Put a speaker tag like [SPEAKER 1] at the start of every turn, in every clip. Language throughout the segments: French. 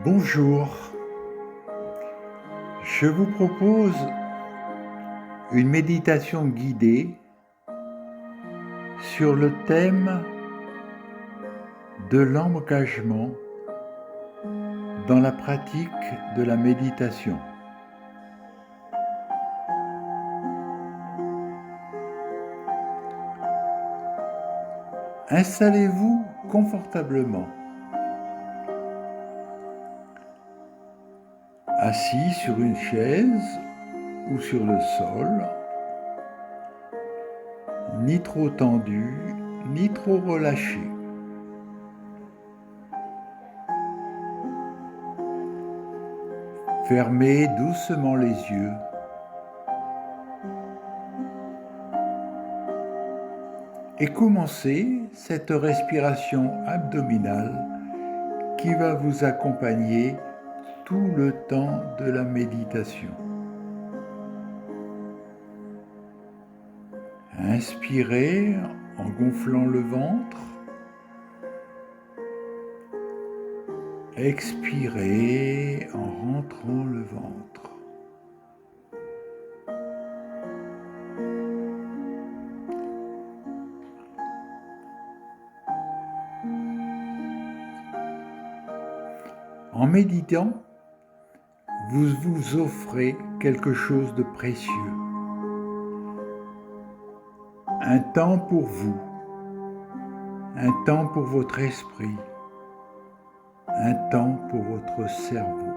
[SPEAKER 1] Bonjour, je vous propose une méditation guidée sur le thème de l'engagement dans la pratique de la méditation. Installez-vous confortablement, assis sur une chaise ou sur le sol, ni trop tendu, ni trop relâché. Fermez doucement les yeux et commencez cette respiration abdominale qui va vous accompagner tout le temps de la méditation. Inspirez en gonflant le ventre. Expirez en rentrant le ventre. En méditant, vous vous offrez quelque chose de précieux. Un temps pour vous, un temps pour votre esprit, un temps pour votre cerveau.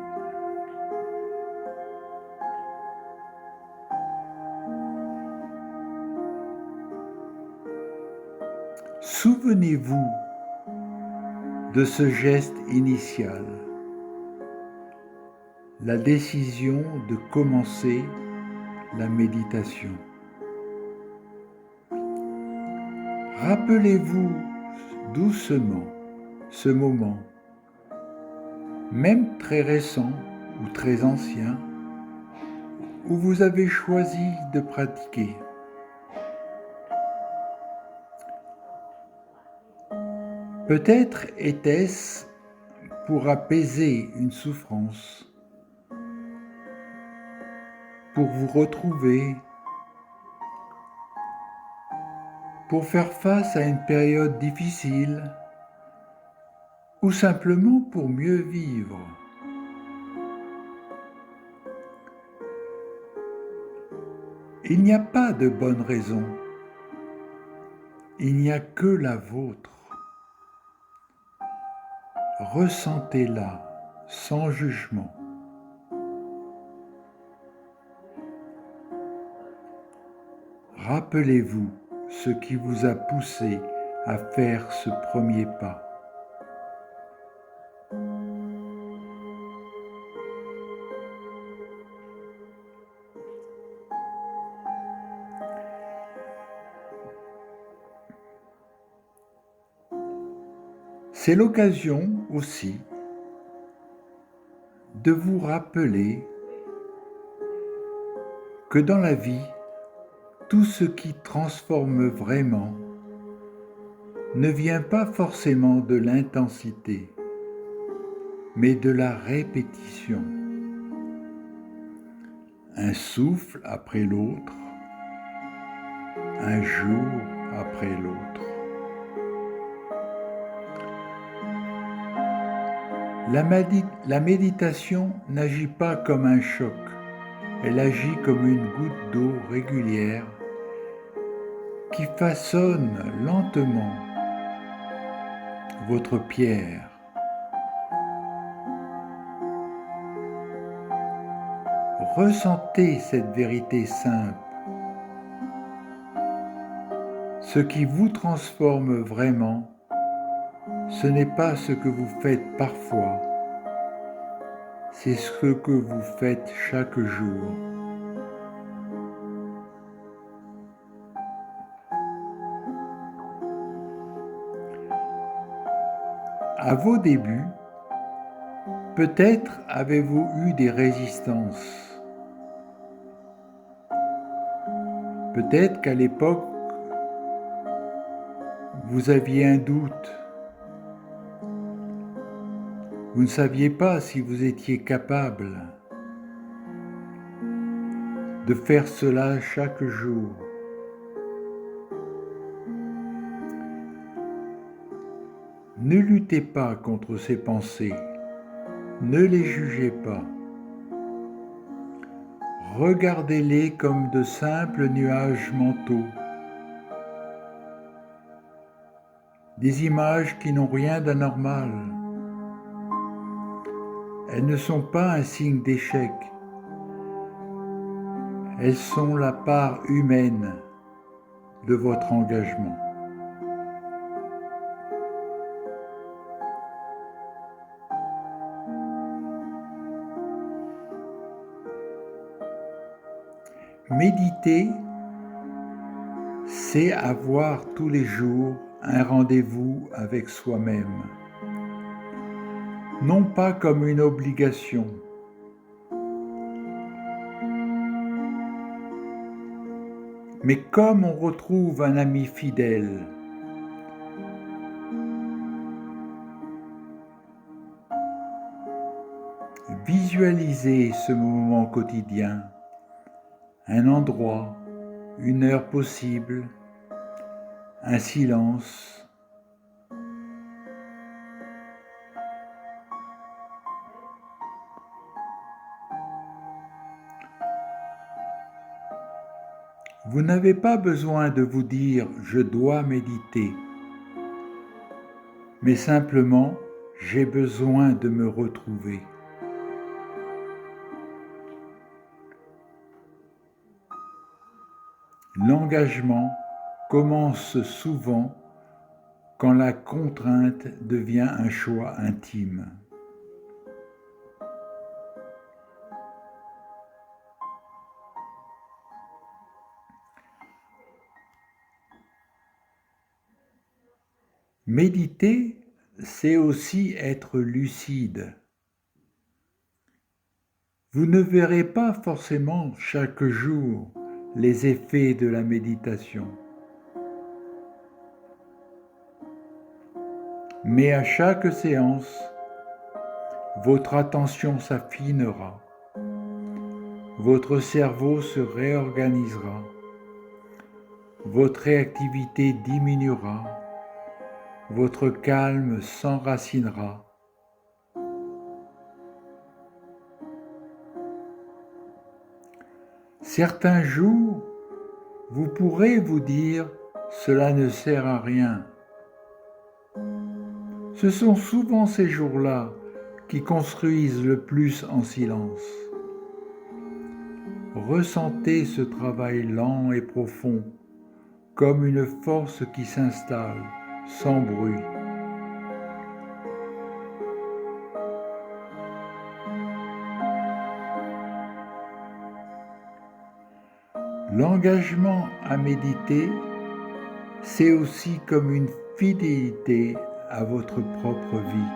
[SPEAKER 1] Souvenez-vous de ce geste initial, la décision de commencer la méditation. Rappelez-vous doucement ce moment, même très récent ou très ancien, où vous avez choisi de pratiquer. Peut-être était-ce pour apaiser une souffrance, pour vous retrouver, pour faire face à une période difficile, ou simplement pour mieux vivre. Il n'y a pas de bonne raison, il n'y a que la vôtre. Ressentez-la sans jugement. Rappelez-vous ce qui vous a poussé à faire ce premier pas. C'est l'occasion aussi de vous rappeler que dans la vie, tout ce qui transforme vraiment ne vient pas forcément de l'intensité, mais de la répétition. Un souffle après l'autre, un jour après l'autre. La méditation n'agit pas comme un choc, elle agit comme une goutte d'eau régulière qui façonne lentement votre pierre. Ressentez cette vérité simple. Ce qui vous transforme vraiment, ce n'est pas ce que vous faites parfois, c'est ce que vous faites chaque jour. À vos débuts, peut-être avez-vous eu des résistances. Peut-être qu'à l'époque, vous aviez un doute. Vous ne saviez pas si vous étiez capable de faire cela chaque jour. Ne luttez pas contre ces pensées, ne les jugez pas. Regardez-les comme de simples nuages mentaux, des images qui n'ont rien d'anormal. Elles ne sont pas un signe d'échec, elles sont la part humaine de votre engagement. Méditer, c'est avoir tous les jours un rendez-vous avec soi-même, non pas comme une obligation, mais comme on retrouve un ami fidèle. Visualisez ce moment quotidien, un endroit, une heure possible, un silence. Vous n'avez pas besoin de vous dire « je dois méditer », mais simplement « j'ai besoin de me retrouver ». L'engagement commence souvent quand la contrainte devient un choix intime. Méditer, c'est aussi être lucide. Vous ne verrez pas forcément chaque jour les effets de la méditation. Mais à chaque séance, votre attention s'affinera, votre cerveau se réorganisera, votre réactivité diminuera, votre calme s'enracinera. Certains jours, vous pourrez vous dire « cela ne sert à rien ». Ce sont souvent ces jours-là qui construisent le plus en silence. Ressentez ce travail lent et profond, comme une force qui s'installe sans bruit. L'engagement à méditer, c'est aussi comme une fidélité à votre propre vie.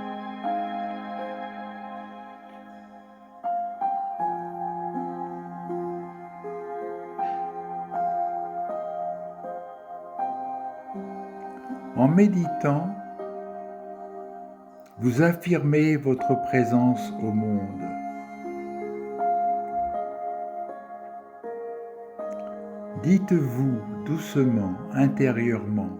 [SPEAKER 1] En méditant, vous affirmez votre présence au monde. Dites-vous doucement, intérieurement,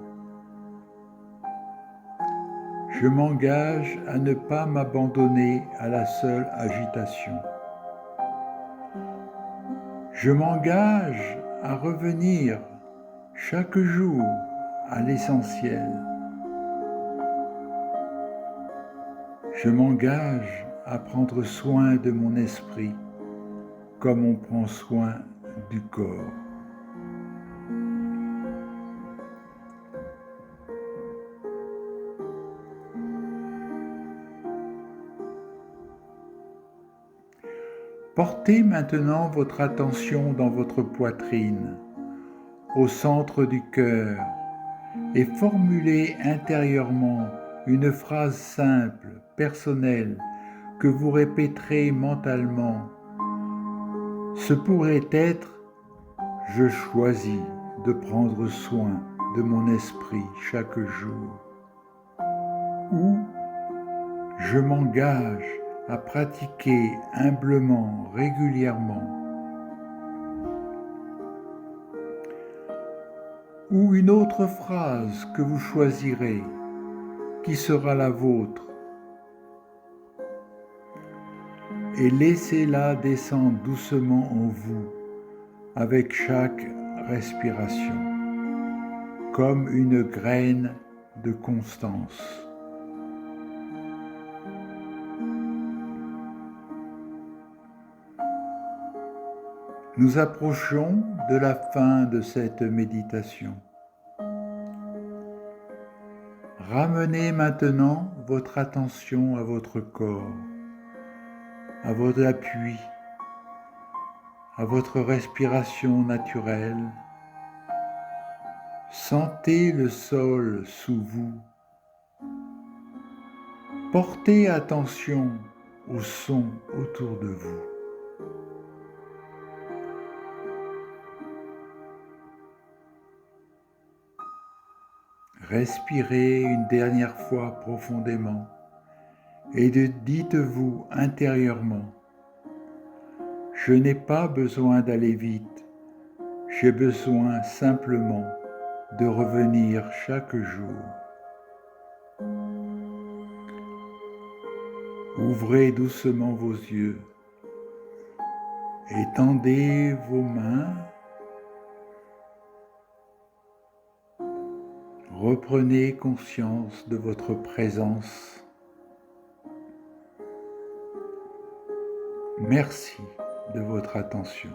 [SPEAKER 1] « Je m'engage à ne pas m'abandonner à la seule agitation. Je m'engage à revenir chaque jour à l'essentiel. Je m'engage à prendre soin de mon esprit comme on prend soin du corps. » Portez maintenant votre attention dans votre poitrine, au centre du cœur, et formulez intérieurement une phrase simple, personnelle, que vous répéterez mentalement. Ce pourrait être « Je choisis de prendre soin de mon esprit chaque jour » ou « je m'engage à pratiquer humblement, régulièrement. Ou une autre phrase que vous choisirez, qui sera la vôtre, et laissez-la descendre doucement en vous avec chaque respiration, comme une graine de constance. Nous approchons de la fin de cette méditation. Ramenez maintenant votre attention à votre corps, à votre appui, à votre respiration naturelle. Sentez le sol sous vous. Portez attention aux sons autour de vous. Respirez une dernière fois profondément et dites-vous intérieurement: je n'ai pas besoin d'aller vite, j'ai besoin simplement de revenir chaque jour. Ouvrez doucement vos yeux, étendez vos mains, reprenez conscience de votre présence. Merci de votre attention.